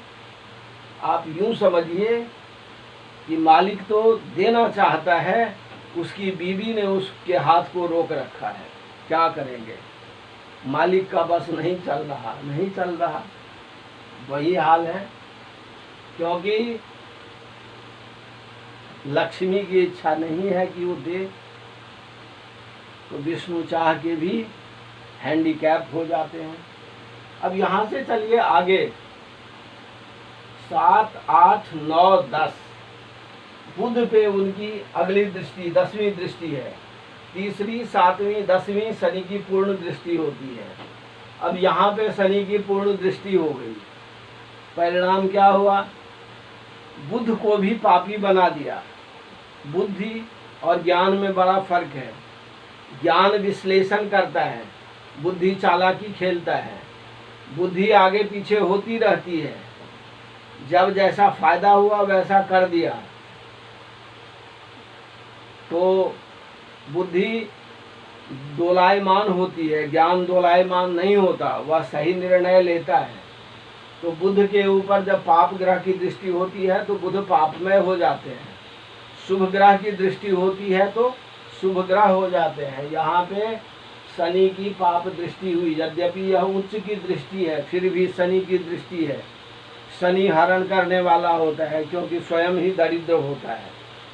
S1: आप यूं समझिए कि मालिक तो देना चाहता है, उसकी बीवी ने उसके हाथ को रोक रखा है, क्या करेंगे? मालिक का बस नहीं चल रहा। वही हाल है, क्योंकि लक्ष्मी की इच्छा नहीं है कि वो दे, तो विष्णु चाह के भी हैंडीकैप हो जाते हैं। अब यहाँ से चलिए आगे, 7 8 9 10 बुध पे उनकी अगली दृष्टि 10वीं दृष्टि है। तीसरी 7वीं 10वीं शनि की पूर्ण दृष्टि होती है। अब यहाँ पे शनि की पूर्ण दृष्टि हो गई, परिणाम क्या हुआ? बुध को भी पापी बना दिया। बुद्धि और ज्ञान में बड़ा फर्क है। ज्ञान विश्लेषण करता है, बुद्धि चालाकी खेलता है, बुद्धि आगे पीछे होती रहती है, जब जैसा फायदा हुआ वैसा कर दिया। तो बुद्धि दोलायमान होती है, ज्ञान दोलायमान नहीं होता, वह सही निर्णय लेता है। तो बुध के ऊपर जब पाप ग्रह की दृष्टि होती है तो बुध पापमय हो जाते हैं, शुभ ग्रह की दृष्टि होती है तो शुभ ग्रह हो जाते हैं। यहाँ पे शनि की पाप दृष्टि हुई, यद्यपि यह उच्च की दृष्टि है फिर भी शनि की दृष्टि है। शनि हरण करने वाला होता है क्योंकि स्वयं ही दरिद्र होता है,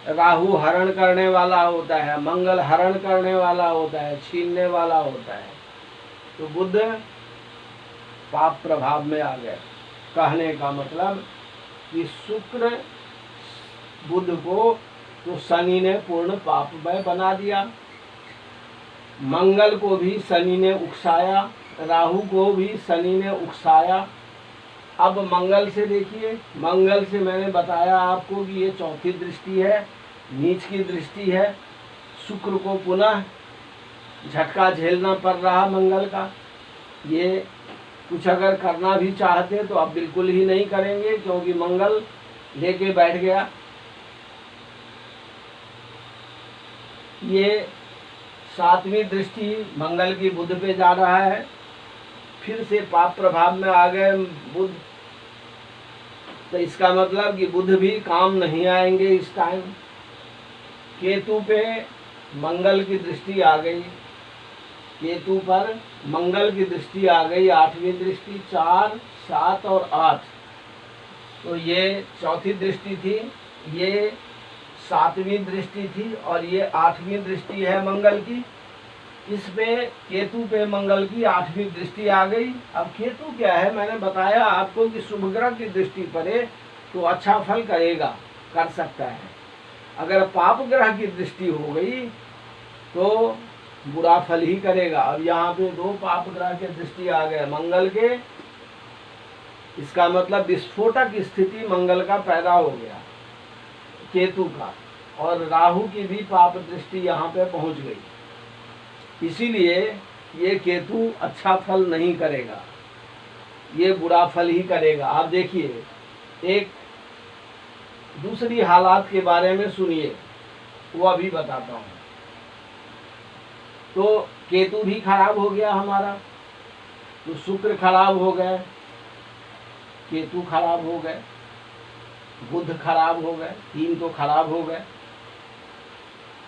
S1: राहु हरण करने वाला होता है, मंगल हरण करने वाला होता है, छीनने वाला होता है। तो बुध पाप प्रभाव में आ गए। कहने का मतलब कि शुक्र बुध को तो शनि ने पूर्ण पापमय बना दिया, मंगल को भी शनि ने उकसाया, राहु को भी शनि ने उकसाया। अब मंगल से देखिए, मंगल से मैंने बताया आपको कि ये चौथी दृष्टि है, नीच की दृष्टि है। शुक्र को पुनः झटका झेलना पड़ रहा मंगल का। ये कुछ अगर करना भी चाहते तो अब बिल्कुल ही नहीं करेंगे क्योंकि मंगल लेके बैठ गया। ये 7वीं दृष्टि मंगल की बुध पे जा रहा है, फिर से पाप प्रभाव में आ गए बुध। तो इसका मतलब कि बुध भी काम नहीं आएंगे इस टाइम। केतु पे मंगल की दृष्टि आ गई, केतु पर मंगल की दृष्टि आ गई, 8वीं दृष्टि, 4 7 और 8। तो ये चौथी दृष्टि थी, ये 7वीं दृष्टि थी और ये 8वीं दृष्टि है मंगल की। इस पे केतु पे मंगल की 8वीं दृष्टि आ गई। अब केतु क्या है, मैंने बताया आपको कि शुभ ग्रह की दृष्टि पड़े तो अच्छा फल करेगा, कर सकता है। अगर पाप ग्रह की दृष्टि हो गई तो बुरा फल ही करेगा। अब यहाँ पे 2 पाप ग्रह के दृष्टि आ गए मंगल के, इसका मतलब विस्फोटक स्थिति मंगल का पैदा हो गया, केतु का, और राहु की भी पाप दृष्टि यहाँ पे पहुँच गई। इसीलिए ये केतु अच्छा फल नहीं करेगा, ये बुरा फल ही करेगा। आप देखिए, एक दूसरी हालात के बारे में सुनिए, वो अभी बताता हूँ। तो केतु भी खराब हो गया हमारा, तो शुक्र खराब हो गए, केतु खराब हो गए, बुध खराब हो गए, 3 तो खराब हो गए।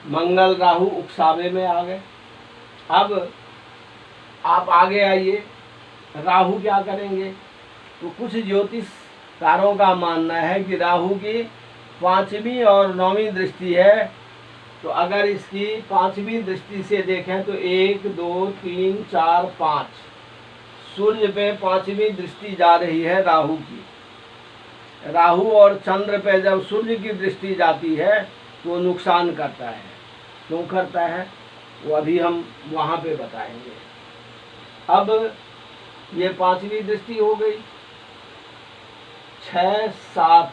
S1: मंगल राहु उकसावे में आ गए। अब आप आगे आइए, राहु क्या करेंगे? तो कुछ ज्योतिषकारों का मानना है कि राहु की 5वीं और 9वीं दृष्टि है। तो अगर इसकी 5वीं दृष्टि से देखें तो 1 2 3 4 5 सूर्य पे 5वीं दृष्टि जा रही है राहु की। राहु और चंद्र पे जब सूर्य की दृष्टि जाती है तो नुकसान करता है। क्यों करता है वो अभी हम वहाँ पे बताएंगे। अब ये 5वीं दृष्टि हो गई, 6 7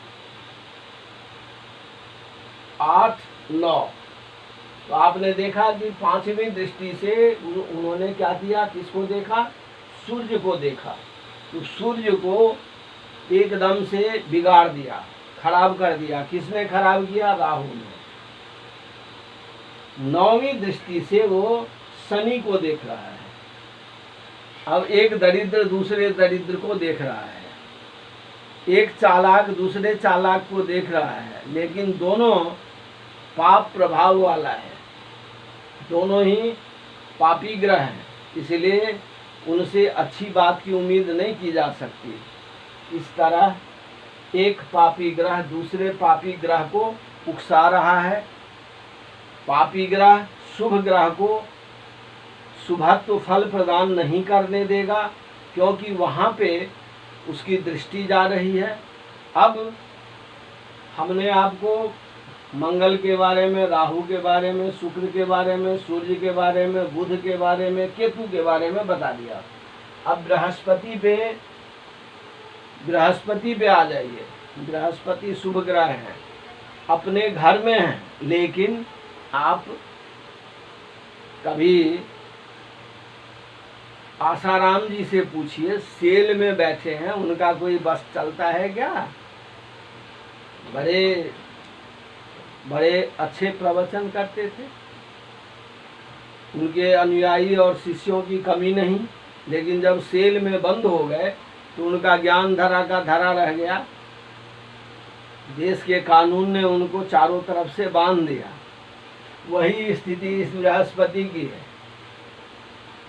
S1: 8 9। तो आपने देखा कि 5वीं दृष्टि से उन्होंने क्या किया? किसको देखा? सूर्य को देखा। तो सूर्य को एकदम से बिगाड़ दिया, खराब कर दिया। किसने खराब किया? राहु ने। 9वीं दृष्टि से वो शनि को देख रहा है। अब एक दरिद्र दूसरे दरिद्र को देख रहा है, एक चालाक दूसरे चालाक को देख रहा है, लेकिन दोनों पाप प्रभाव वाला है, दोनों ही पापी ग्रह हैं, इसलिए उनसे अच्छी बात की उम्मीद नहीं की जा सकती। इस तरह एक पापी ग्रह दूसरे पापी ग्रह को उकसा रहा है। पापी ग्रह शुभ ग्रह को शुभत्व फल प्रदान नहीं करने देगा, क्योंकि वहाँ पे उसकी दृष्टि जा रही है। अब हमने आपको मंगल के बारे में, राहु के बारे में, शुक्र के बारे में, सूर्य के बारे में, बुध के बारे में, केतु के बारे में बता दिया। अब बृहस्पति पे आ जाइए। बृहस्पति शुभ ग्रह है, अपने घर में है, लेकिन आप कभी आसाराम जी से पूछिए, सेल में बैठे हैं, उनका कोई बस चलता है क्या? बड़े बड़े अच्छे प्रवचन करते थे, उनके अनुयायी और शिष्यों की कमी नहीं, लेकिन जब सेल में बंद हो गए तो उनका ज्ञान धरा का धरा रह गया। देश के कानून ने उनको चारों तरफ से बांध दिया। वही स्थिति इस बृहस्पति की है।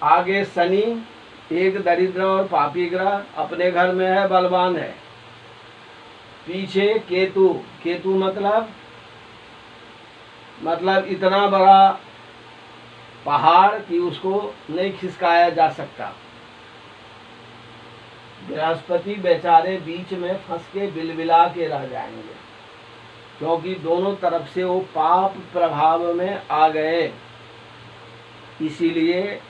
S1: आगे शनि, एक दरिद्र और पापी ग्रह, अपने घर में है, बलवान है। पीछे केतु, केतु मतलब इतना बड़ा पहाड़ कि उसको नहीं खिसकाया जा सकता। बृहस्पति बेचारे बीच में फंस के बिलबिला के रह जाएंगे, क्योंकि दोनों तरफ से वो पाप प्रभाव में आ गए। इसीलिए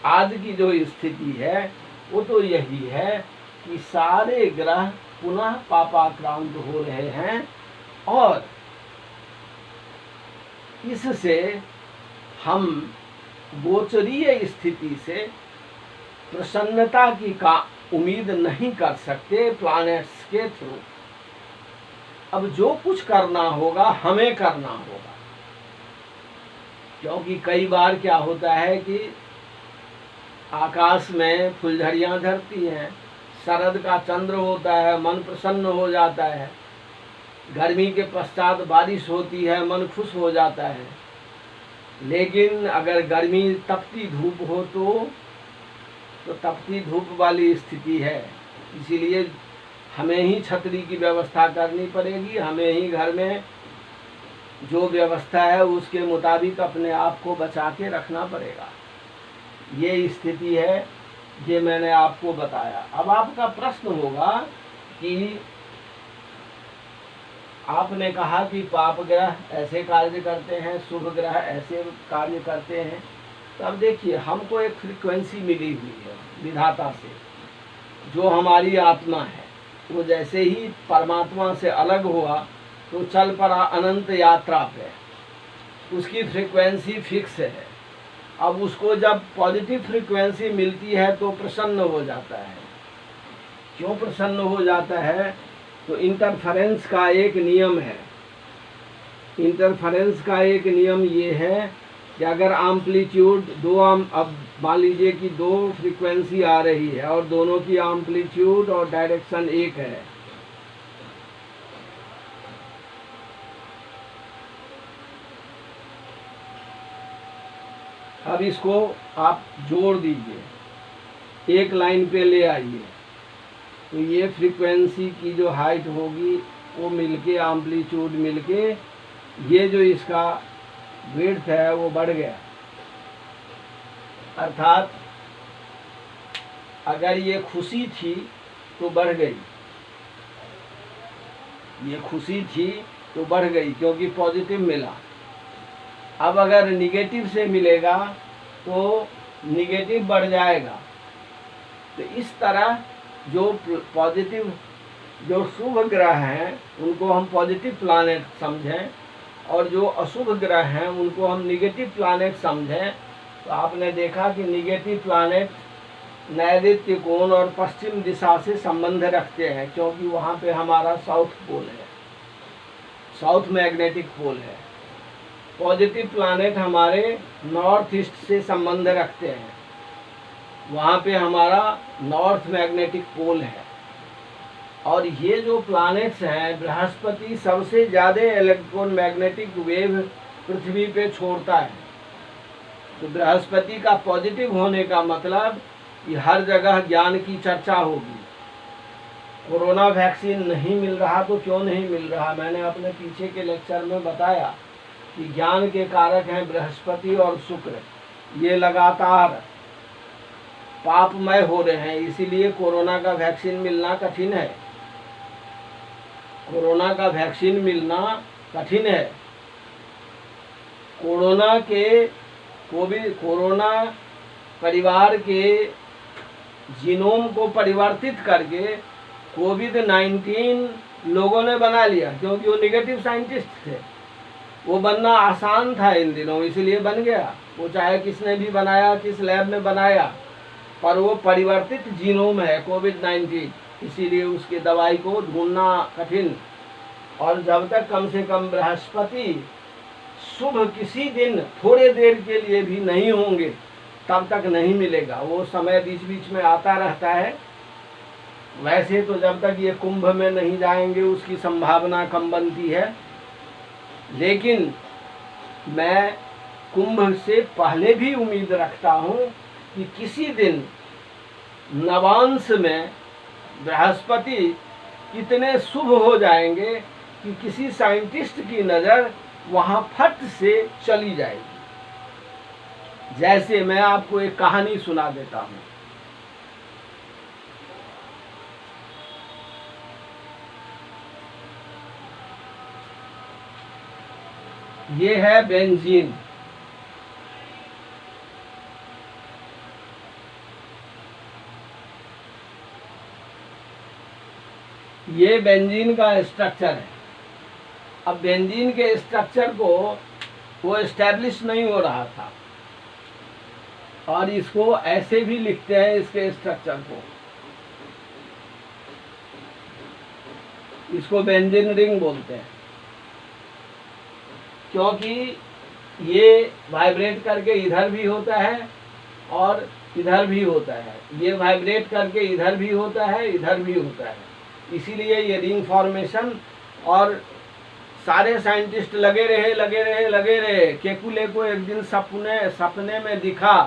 S1: आज की जो स्थिति है वो तो यही है कि सारे ग्रह पुनः पापाक्रांत हो रहे हैं, और इससे हम गोचरीय स्थिति से प्रसन्नता की उम्मीद नहीं कर सकते प्लैनेट्स के थ्रू। अब जो कुछ करना होगा हमें करना होगा, क्योंकि कई बार क्या होता है कि आकाश में फुलझड़ियाँ झड़ती हैं, शरद का चंद्र होता है, मन प्रसन्न हो जाता है, गर्मी के पश्चात बारिश होती है, मन खुश हो जाता है। लेकिन अगर गर्मी तपती धूप हो तो तपती धूप वाली स्थिति है। इसीलिए हमें ही छतरी की व्यवस्था करनी पड़ेगी, हमें ही घर में जो व्यवस्था है उसके मुताबिक अपने आप को बचा के रखना पड़ेगा। ये स्थिति है, ये मैंने आपको बताया। अब आपका प्रश्न होगा कि आपने कहा कि पाप ग्रह ऐसे कार्य करते हैं, शुभ ग्रह ऐसे कार्य करते हैं। तो अब देखिए, हमको एक फ्रीक्वेंसी मिली हुई है विधाता से, जो हमारी आत्मा है। वो जैसे ही परमात्मा से अलग हुआ तो चल पड़ा अनंत यात्रा पे। उसकी फ्रीक्वेंसी फिक्स है, अब उसको जब पॉजिटिव फ्रीक्वेंसी मिलती है तो प्रसन्न हो जाता है। क्यों प्रसन्न हो जाता है? तो इंटरफेरेंस का एक नियम है। इंटरफेरेंस का एक नियम ये है कि अगर एम्पलीट्यूड अब मान लीजिए कि दो फ्रीक्वेंसी आ रही है और दोनों की एम्पलीट्यूड और डायरेक्शन एक है, अब इसको आप जोड़ दीजिए, एक लाइन पे ले आइए, तो ये फ्रीक्वेंसी की जो हाइट होगी वो मिलके एम्पलीट्यूड मिलके ये जो इसका विड्थ है वो बढ़ गया। अर्थात अगर ये खुशी थी तो बढ़ गई, ये खुशी थी तो बढ़ गई क्योंकि पॉजिटिव मिला। अब अगर निगेटिव से मिलेगा तो निगेटिव बढ़ जाएगा। तो इस तरह जो पॉजिटिव, जो शुभ ग्रह हैं उनको हम पॉजिटिव प्लैनेट समझें और जो अशुभ ग्रह हैं उनको हम निगेटिव प्लैनेट समझें। तो आपने देखा कि निगेटिव प्लैनेट नैऋत्य कोण और पश्चिम दिशा से संबंध रखते हैं, क्योंकि वहाँ पे हमारा साउथ पोल है, साउथ मैग्नेटिक पोल है। पॉजिटिव प्लैनेट हमारे नॉर्थ ईस्ट से संबंध रखते हैं, वहाँ पे हमारा नॉर्थ मैग्नेटिक पोल है। और ये जो प्लैनेट्स हैं, बृहस्पति सबसे ज़्यादा इलेक्ट्रॉन मैग्नेटिक वेव पृथ्वी पे छोड़ता है। तो बृहस्पति का पॉजिटिव होने का मतलब कि हर जगह ज्ञान की चर्चा होगी। कोरोना वैक्सीन नहीं मिल रहा तो क्यों नहीं मिल रहा? मैंने अपने पीछे के लेक्चर में बताया कि ज्ञान के कारक हैं बृहस्पति और शुक्र, ये लगातार पापमय हो रहे हैं, इसीलिए कोरोना का वैक्सीन मिलना कठिन है। कोरोना का वैक्सीन मिलना कठिन है। कोरोना परिवार के जीनोम को परिवर्तित करके कोविड-19 लोगों ने बना लिया, क्योंकि वो निगेटिव साइंटिस्ट थे। वो बनना आसान था इन दिनों, इसलिए बन गया। वो चाहे किसने भी बनाया, किस लैब में बनाया, पर वो परिवर्तित जीनोम है कोविड-19, इसीलिए उसकी दवाई को ढूंढना कठिन। और जब तक कम से कम बृहस्पति शुभ किसी दिन थोड़े देर के लिए भी नहीं होंगे तब तक नहीं मिलेगा। वो समय बीच बीच में आता रहता है। वैसे तो जब तक ये कुंभ में नहीं जाएंगे उसकी संभावना कम बनती है, लेकिन मैं कुंभ से पहले भी उम्मीद रखता हूँ कि किसी दिन नवांश में बृहस्पति इतने शुभ हो जाएंगे कि किसी साइंटिस्ट की नज़र वहाँ फट से चली जाएगी। जैसे मैं आपको एक कहानी सुना देता हूँ। ये है बेंजीन। ये बेंजीन का स्ट्रक्चर है। अब बेंजीन के स्ट्रक्चर को वो एस्टैब्लिश नहीं हो रहा था और इसको ऐसे भी लिखते हैं, इसके स्ट्रक्चर को, इसको बेंजीन रिंग बोलते हैं, क्योंकि ये वाइब्रेट करके इधर भी होता है और इधर भी होता है। ये वाइब्रेट करके इधर भी होता है, इधर भी होता है, इसीलिए ये रिंग फॉर्मेशन। और सारे साइंटिस्ट लगे रहे। केकुले को एक दिन सपने में दिखा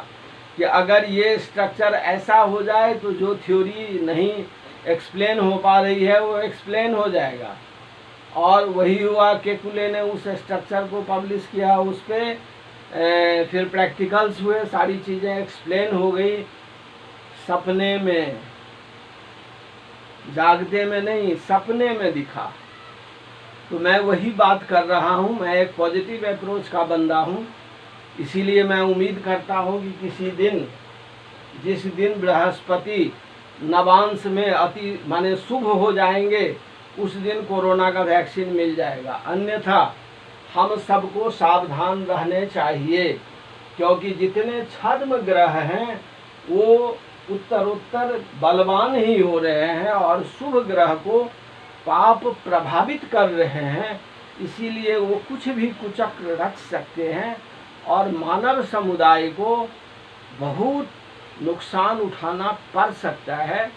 S1: कि अगर ये स्ट्रक्चर ऐसा हो जाए तो जो थ्योरी नहीं एक्सप्लेन हो पा रही है वो एक्सप्लेन हो जाएगा। और वही हुआ, केकुले ने उस स्ट्रक्चर को पब्लिश किया, उस पर फिर प्रैक्टिकल्स हुए, सारी चीज़ें एक्सप्लेन हो गई सपने में, जागते में नहीं, सपने में दिखा। तो मैं वही बात कर रहा हूँ। मैं एक पॉजिटिव अप्रोच का बंदा हूँ, इसीलिए मैं उम्मीद करता हूँ कि किसी दिन, जिस दिन बृहस्पति नवांश में अति माने शुभ हो जाएंगे, उस दिन कोरोना का वैक्सीन मिल जाएगा। अन्यथा हम सबको सावधान रहने चाहिए। क्योंकि जितने छद्म ग्रह हैं वो उत्तरोत्तर बलवान ही हो रहे हैं और शुभ ग्रह को पाप प्रभावित कर रहे हैं, इसीलिए वो कुछ भी कुचक्र रख सकते हैं और मानव समुदाय को बहुत नुकसान उठाना पड़ सकता है।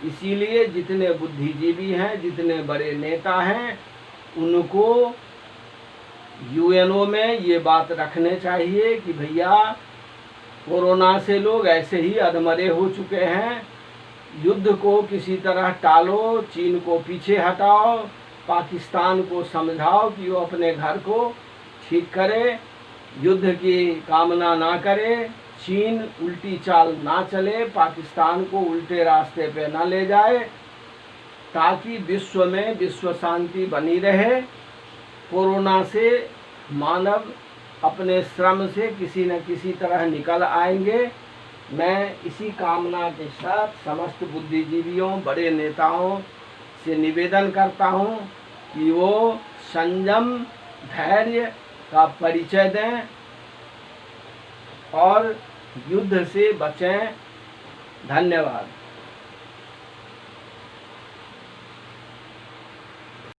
S1: इसीलिए जितने बुद्धिजीवी हैं, जितने बड़े नेता हैं, उनको यूएनओ में ये बात रखने चाहिए कि भैया कोरोना से लोग ऐसे ही अधमरे हो चुके हैं, युद्ध को किसी तरह टालो, चीन को पीछे हटाओ, पाकिस्तान को समझाओ कि वो अपने घर को ठीक करे, युद्ध की कामना ना करे, चीन उल्टी चाल ना चले, पाकिस्तान को उल्टे रास्ते पे ना ले जाए, ताकि विश्व में विश्व शांति बनी रहे। कोरोना से मानव अपने श्रम से किसी न किसी तरह निकल आएंगे। मैं इसी कामना के साथ समस्त बुद्धिजीवियों, बड़े नेताओं से निवेदन करता हूं कि वो संयम, धैर्य का परिचय दें और युद्ध से बचें। धन्यवाद।